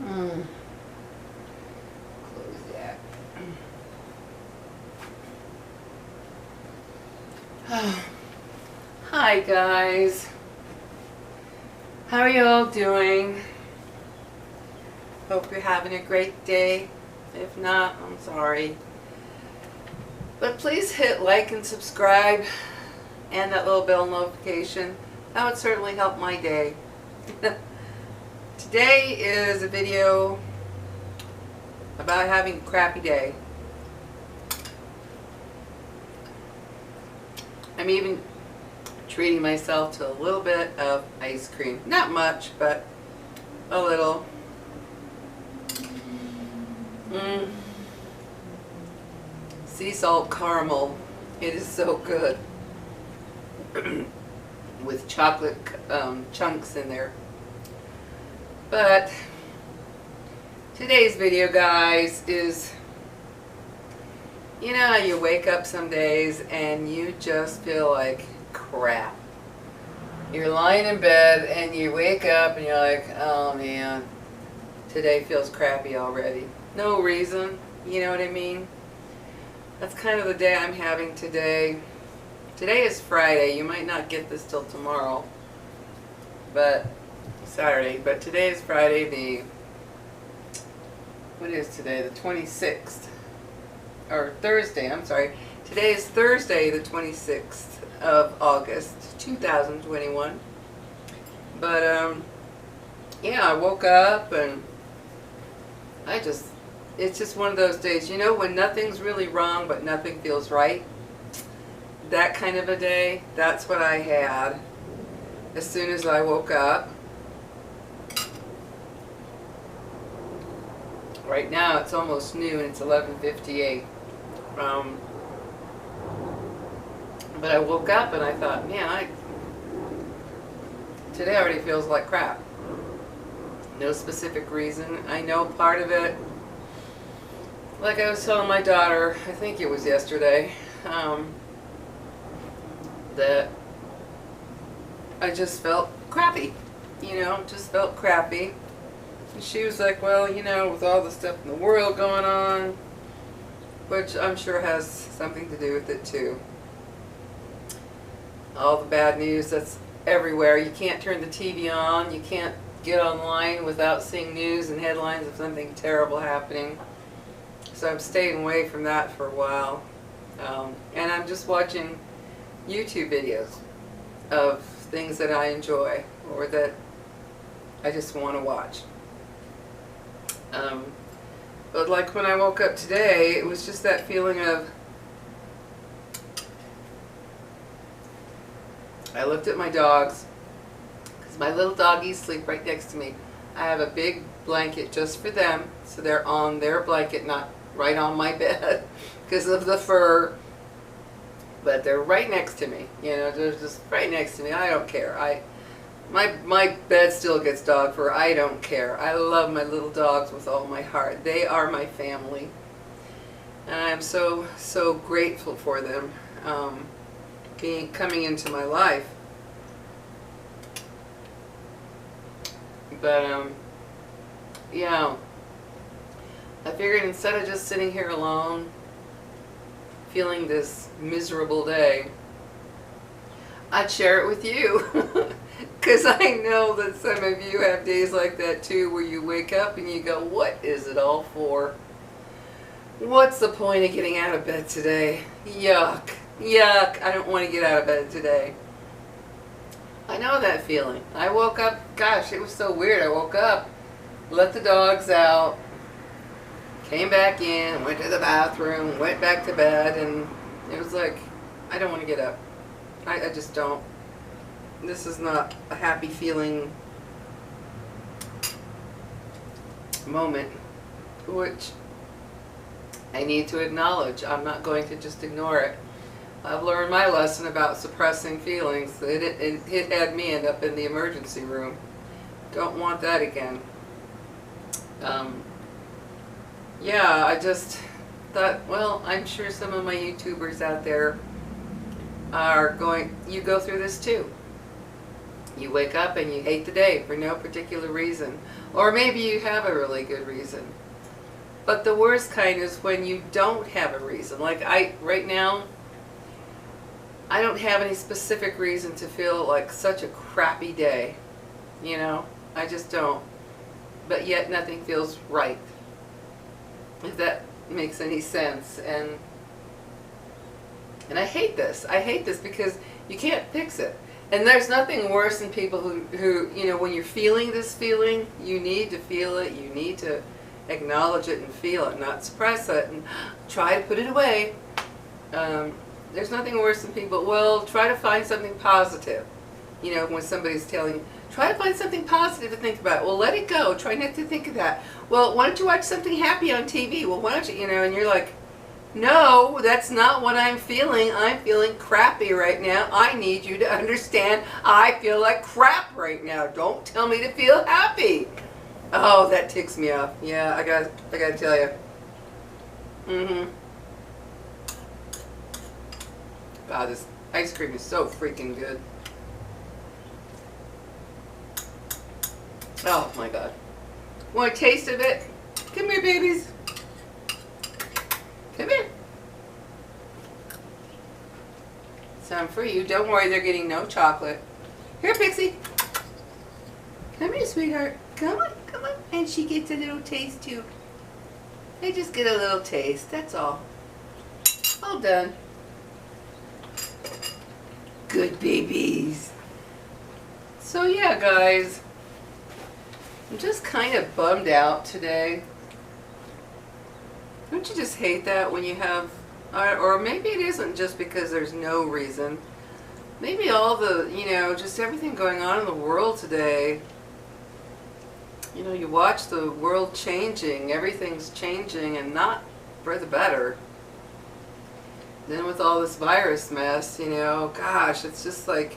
Close that. Hi guys. How are you all doing? Hope you're having a great day. If not, I'm sorry. But please hit like and subscribe and that little bell notification. That would certainly help my day. Today is a video about having a crappy day. I'm even treating myself to a little bit of ice cream. Not much, but a little. Sea salt caramel. It is so good. With chocolate chunks in there. But today's video, guys, is, you know how you wake up some days and you just feel like crap. You're lying in bed and you wake up and you're like, oh man, today feels crappy already. No reason, you know what I mean? That's kind of the day I'm having today. Today is Friday. You might not get this till tomorrow, but Saturday. But today is Friday, what is today? The 26th. Or Thursday, I'm sorry. Today is Thursday, the 26th of August, 2021. But, yeah, I woke up and it's just one of those days, you know, when nothing's really wrong but nothing feels right. That kind of a day, that's what I had as soon as I woke up. Right now it's almost noon, it's 11:58. But I woke up and I thought, man, today already feels like crap. No specific reason. I know part of it, like I was telling my daughter, I think it was yesterday, that I just felt crappy, you know, just felt crappy. And she was like, well, you know, with all the stuff in the world going on, which I'm sure has something to do with it too. All the bad news that's everywhere. You can't turn the TV on, you can't get online without seeing news and headlines of something terrible happening. So I'm staying away from that for a while. And I'm just watching YouTube videos of things that I enjoy or that I just want to watch. But like when I woke up today, it was just that feeling of, I looked at my dogs, because my little doggies sleep right next to me. I have a big blanket just for them, so they're on their blanket, not right on my bed because of the fur. But they're right next to me, you know, they're just right next to me. I don't care. My bed still gets dog fur. I don't care. I love my little dogs with all my heart. They are my family. And I'm so, so grateful for them coming into my life. But, yeah, I figured instead of just sitting here alone, feeling this miserable day, I'd share it with you. Because I know that some of you have days like that too, where you wake up and you go, what is it all for? What's the point of getting out of bed today? Yuck. Yuck. I don't want to get out of bed today. I know that feeling. I woke up, gosh, it was so weird. I woke up, let the dogs out, came back in, went to the bathroom, went back to bed, and it was like, I don't want to get up. I just don't. This is not a happy feeling moment, which I need to acknowledge. I'm not going to just ignore it. I've learned my lesson about suppressing feelings. It had me end up in the emergency room. Don't want that again. Yeah, I just thought, well, I'm sure some of my YouTubers out there are going, you go through this too. You wake up and you hate the day for no particular reason. Or maybe you have a really good reason. But the worst kind is when you don't have a reason. Like right now, I don't have any specific reason to feel like such a crappy day. You know, I just don't. But yet nothing feels right. If that makes any sense. And I hate this. I hate this because you can't fix it. And there's nothing worse than people who, you know, when you're feeling this feeling, you need to feel it. You need to acknowledge it and feel it, not suppress it and try to put it away. There's nothing worse than people, well, try to find something positive. You know, when somebody's telling you, try to find something positive to think about. Well, let it go. Try not to think of that. Well, why don't you watch something happy on TV? Well, why don't you, you know, and you're like, no, that's not what I'm feeling. I'm feeling crappy right now. I need you to understand I feel like crap right now. Don't tell me to feel happy. Oh, that ticks me off. Yeah, I gotta tell you. God, this ice cream is so freaking good. Oh my God. Want a taste of it? Come here, babies. Come here. Some for you. Don't worry, they're getting no chocolate. Here, Pixie. Come here, sweetheart. Come on, come on. And she gets a little taste too. They just get a little taste, that's all. All done. Good babies. So yeah, guys. I'm just kind of bummed out today. Don't you just hate that when you have, or maybe it isn't just because there's no reason. Maybe all the, you know, just everything going on in the world today. You know, you watch the world changing, everything's changing and not for the better. Then with all this virus mess, you know, gosh, it's just like,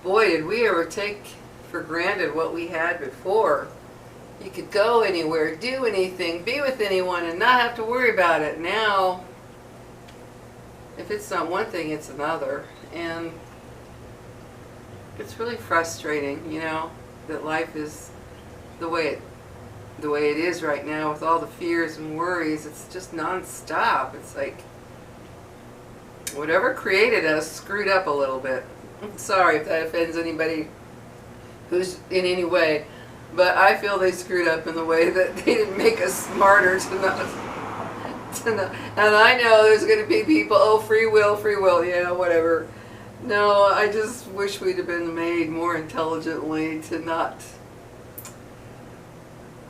boy, did we ever take for granted what we had before. You could go anywhere, do anything, be with anyone and not have to worry about it. Now, if it's not one thing, it's another. And it's really frustrating, you know, that life is the way it is right now with all the fears and worries. It's just non-stop. It's like whatever created us screwed up a little bit. I'm sorry if that offends anybody who's in any way, but I feel they screwed up in the way that they didn't make us smarter to not. And I know there's going to be people, oh, free will, yeah, whatever. No, I just wish we'd have been made more intelligently to not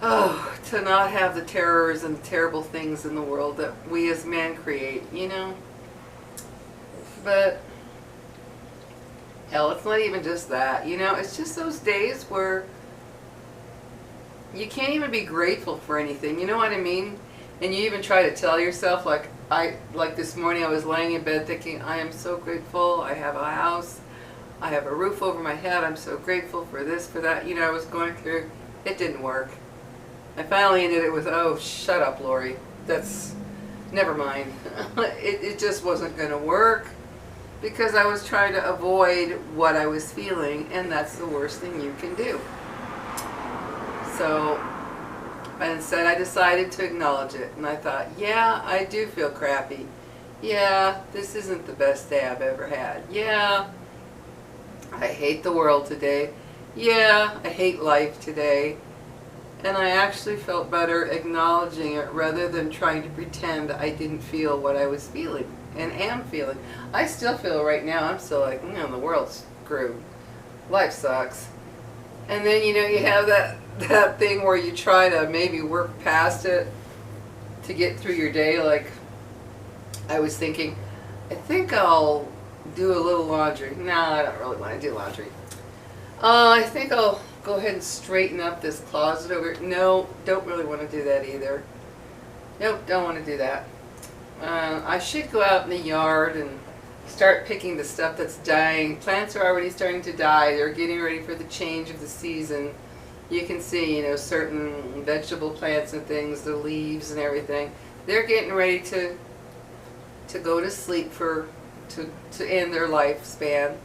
have the terrors and terrible things in the world that we as man create, you know. But hell, it's not even just that, you know. It's just those days where you can't even be grateful for anything, you know what I mean? And you even try to tell yourself, like this morning I was laying in bed thinking, I am so grateful, I have a house, I have a roof over my head, I'm so grateful for this, for that, you know, I was going through, it didn't work. I finally ended it with, oh, shut up, Lori, that's, never mind. It just wasn't going to work because I was trying to avoid what I was feeling, and that's the worst thing you can do. So instead I decided to acknowledge it, and I thought, yeah, I do feel crappy. Yeah, this isn't the best day I've ever had. Yeah, I hate the world today. Yeah, I hate life today. And I actually felt better acknowledging it rather than trying to pretend I didn't feel what I was feeling and am feeling. I still feel right now, I'm still like, the world's screwed. Life sucks. And then, you know, you have that thing where you try to maybe work past it to get through your day. Like, I was thinking, I think I'll do a little laundry. No, I don't really want to do laundry. I think I'll go ahead and straighten up this closet over. No, don't really want to do that either. Nope, don't want to do that. I should go out in the yard and start picking the stuff that's dying. Plants are already starting to die. They're getting ready for the change of the season. You can see, you know, certain vegetable plants and things, the leaves and everything. They're getting ready to go to sleep to end their lifespan.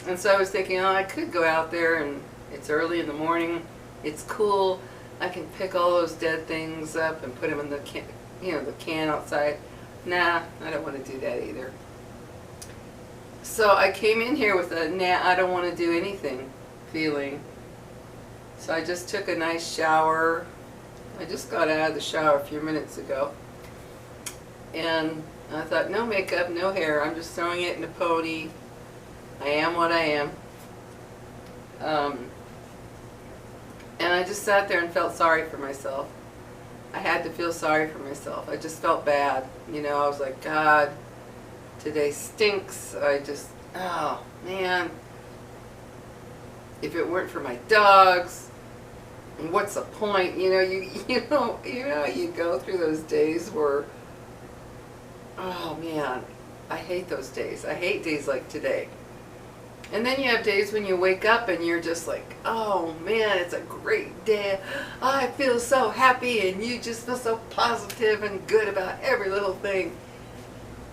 And so I was thinking, oh, I could go out there, and it's early in the morning, it's cool, I can pick all those dead things up and put them in the can, the can outside. Nah, I don't want to do that either. So I came in here with a nah, I don't want to do anything feeling. So I just took a nice shower. I just got out of the shower a few minutes ago. And I thought, no makeup, no hair, I'm just throwing it in a pony. I am what I am. And I just sat there and felt sorry for myself. I had to feel sorry for myself. I just felt bad. I was like, God, today stinks. Oh man. If it weren't for my dogs, what's the point? You go through those days where, oh man, I hate those days. I hate days like today. And then you have days when you wake up and you're just like, oh man, it's a great day. Oh, I feel so happy, and you just feel so positive and good about every little thing.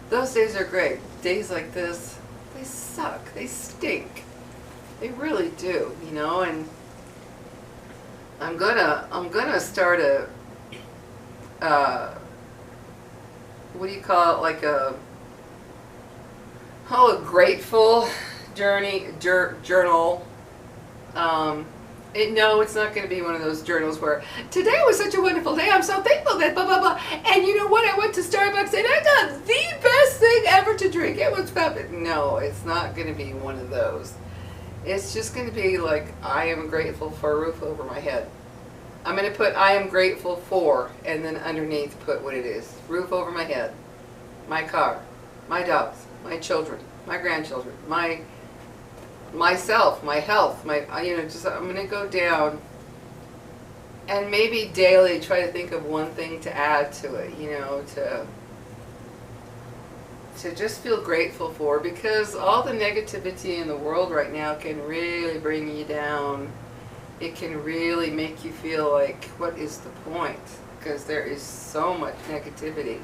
Those days are great. Days like this, they suck. They stink. They really do, and I'm gonna start a what do you call it, like a grateful journal. No, it's not going to be one of those journals where today was such a wonderful day, I'm so thankful that blah blah blah, and you know what, I went to Starbucks and I got the best thing ever to drink, it was fabulous. No, it's not going to be one of those. It's just going to be like, I am grateful for a roof over my head. I'm going to put I am grateful for, and then underneath put what it is. Roof over my head, my car, my dogs, my children, my grandchildren, myself, my health, I'm going to go down and maybe daily try to think of one thing to add to it, to just feel grateful for, because all the negativity in the world right now can really bring you down. It can really make you feel like, what is the point? Because there is so much negativity.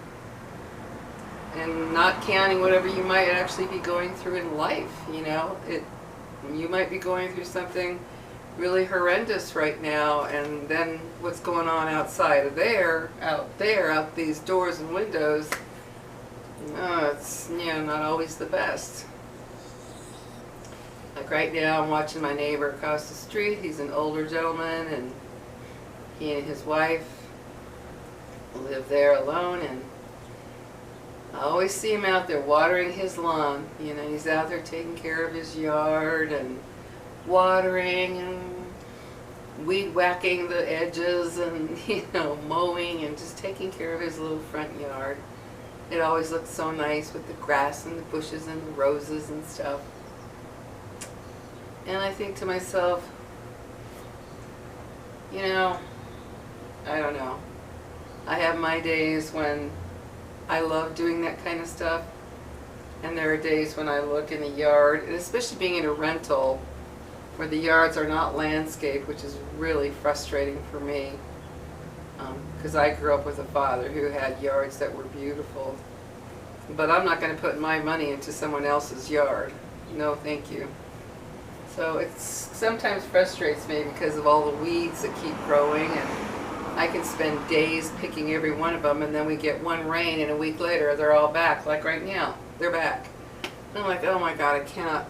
And not counting whatever you might actually be going through in life, you might be going through something really horrendous right now, and then what's going on outside of out these doors and windows, it's not always the best. Like right now I'm watching my neighbor across the street. He's an older gentleman, and he and his wife live there alone, and I always see him out there watering his lawn. He's out there taking care of his yard and watering and weed whacking the edges and, mowing and just taking care of his little front yard. It always looks so nice with the grass and the bushes and the roses and stuff. And I think to myself, I don't know. I have my days when I love doing that kind of stuff, and there are days when I look in the yard, and especially being in a rental where the yards are not landscaped, which is really frustrating for me, because I grew up with a father who had yards that were beautiful, but I'm not going to put my money into someone else's yard. No, thank you. So it sometimes frustrates me because of all the weeds that keep growing, and I can spend days picking every one of them, and then we get one rain, and a week later they're all back. Like right now, they're back. And I'm like, oh my God, I cannot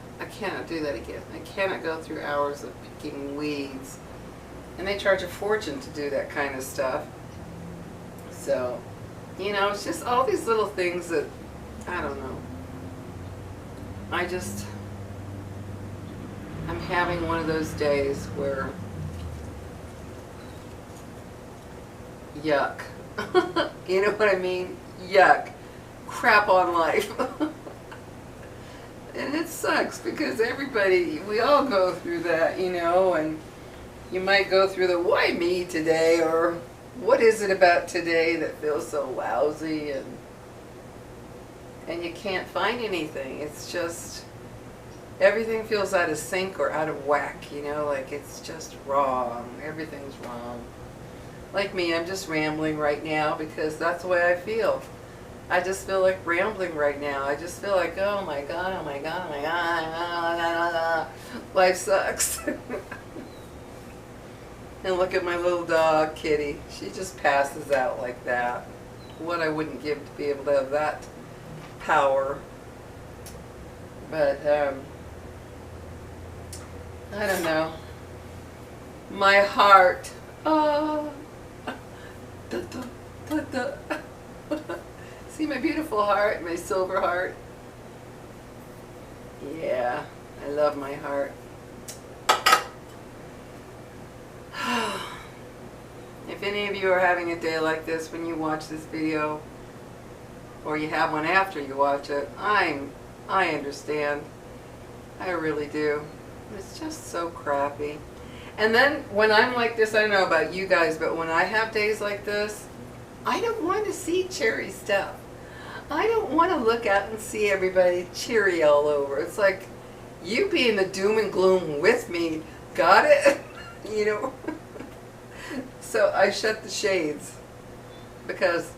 do that again. I cannot go through hours of picking weeds. And they charge a fortune to do that kind of stuff. So, it's just all these little things that, I don't know. I'm having one of those days where, yuck. You know what I mean? Yuck. Crap on life. And it sucks because we all go through that, and you might go through the why me today, or what is it about today that feels so lousy, and you can't find anything. It's just, everything feels out of sync or out of whack, like it's just wrong. Everything's wrong. Like me, I'm just rambling right now because that's the way I feel. I just feel like rambling right now. I just feel like, oh my God, oh my God, oh my God. Life sucks. And look at my little dog, Kitty. She just passes out like that. What I wouldn't give to be able to have that power. But, I don't know. My heart. Oh. Da, da, da, da. See my beautiful heart, my silver heart? Yeah, I love my heart. If any of you are having a day like this when you watch this video, or you have one after you watch it, I understand. I really do. It's just so crappy. And then when I'm like this, I don't know about you guys, but when I have days like this, I don't want to see cheery stuff. I don't want to look out and see everybody cheery all over. It's like, you be in the doom and gloom with me. Got it? You know? So I shut the shades because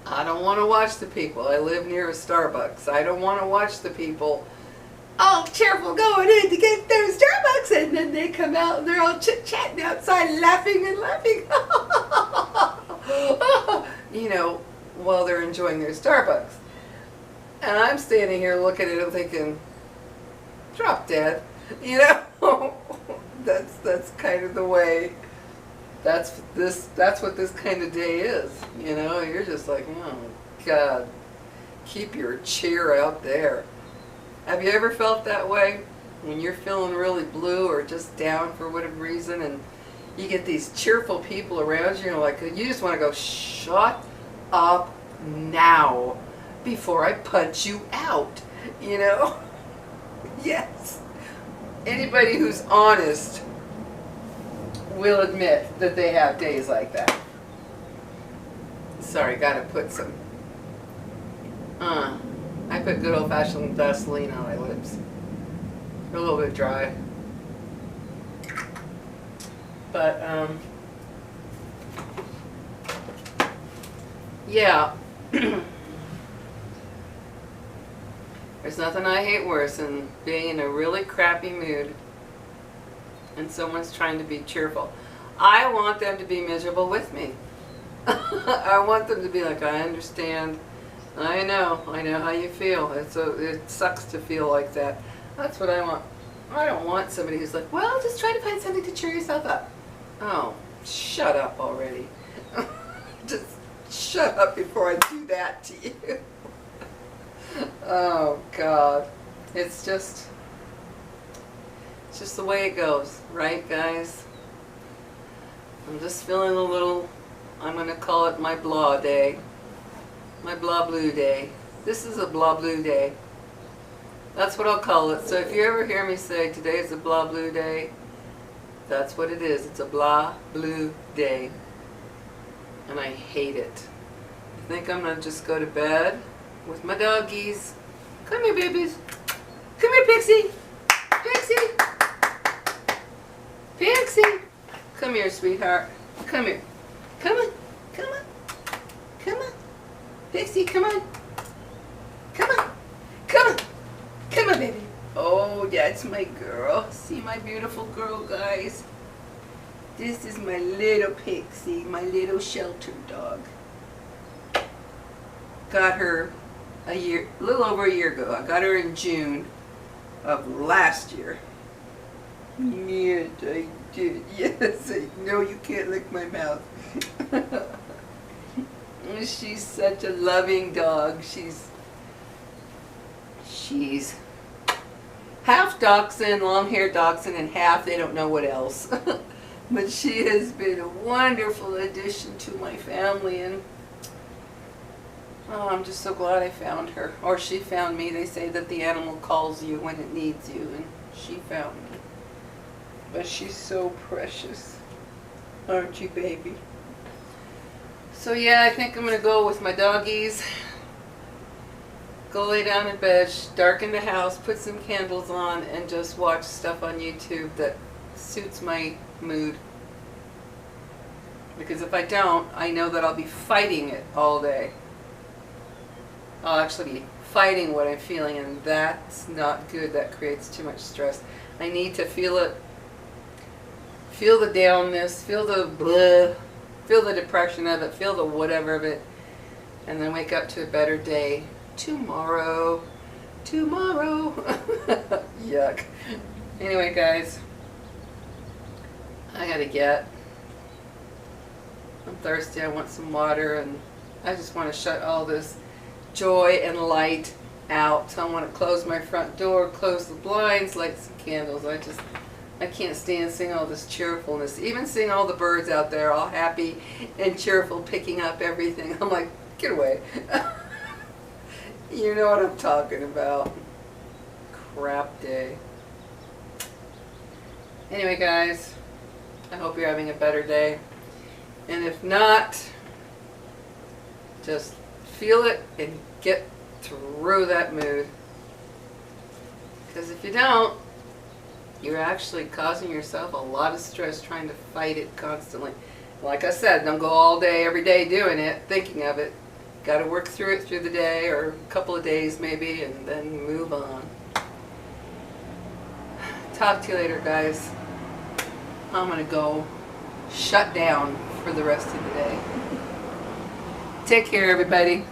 I don't want to watch the people. I live near a Starbucks. I don't want to watch the people all cheerful going in to get those Starbucks, and then they come out and they're all chit-chatting outside laughing and laughing. You know, while they're enjoying their Starbucks. And I'm standing here looking at it thinking, drop dead. You know? That's kind of the way. That's what this kind of day is. You know, you're just like, oh God, keep your cheer out there. Have you ever felt that way? When you're feeling really blue or just down for whatever reason, and you get these cheerful people around you, and like, you just want to go, shut up now before I punch you out. You know? Yes. Anybody who's honest will admit that they have days like that. Sorry, gotta put some, I put good old-fashioned Vaseline on my lips. They're a little bit dry. But, yeah. There's nothing I hate worse than being in a really crappy mood and someone's trying to be cheerful. I want them to be miserable with me. I want them to be like, I understand. I know how you feel. It sucks to feel like that. That's what I want. I don't want somebody who's like, well, just try to find something to cheer yourself up. Oh, shut up already. Just shut up before I do that to you. Oh, God. It's just the way it goes, right, guys? I'm just feeling a little, I'm going to call it my blah day. My blah blue day. This is a blah blue day. That's what I'll call it. So if you ever hear me say today is a blah blue day, that's what it is. It's a blah blue day. And I hate it. I think I'm going to just go to bed with my doggies. Come here, babies. Come here, Pixie. Pixie. Pixie. Come here, sweetheart. Come here. Come on. Come on. Come on. Pixie, come on. Come on. Come on. Come on, baby. Oh, that's my girl. See my beautiful girl, guys. This is my little Pixie, my little sheltered dog. Got her a little over a year ago. I got her in June of last year. Yes, I did. Yes, I know you can't lick my mouth. She's such a loving dog. She's half dachshund, long-haired dachshund, and half they don't know what else. But she has been a wonderful addition to my family, and oh, I'm just so glad I found her. Or she found me. They say that the animal calls you when it needs you, and she found me. But she's so precious. Aren't you, baby? So yeah, I think I'm going to go with my doggies. Go lay down in bed, darken the house, put some candles on, and just watch stuff on YouTube that suits my mood. Because if I don't, I know that I'll be fighting it all day. I'll actually be fighting what I'm feeling, and that's not good. That creates too much stress. I need to feel it, feel the downness, feel the blah, feel the depression of it, feel the whatever of it, and then wake up to a better day tomorrow. Tomorrow. Yuck. Anyway, guys, I gotta get. I'm thirsty. I want some water, and I just want to shut all this joy and light out. I want to close my front door, close the blinds, light some candles. I can't stand seeing all this cheerfulness. Even seeing all the birds out there all happy and cheerful, picking up everything. I'm like, get away. You know what I'm talking about. Crap day. Anyway, guys, I hope you're having a better day. And if not, just feel it and get through that mood. Because if you don't, you're actually causing yourself a lot of stress trying to fight it constantly. Like I said, don't go all day, every day doing it, thinking of it. Got to work through it through the day, or a couple of days maybe, and then move on. Talk to you later, guys. I'm going to go shut down for the rest of the day. Take care, everybody.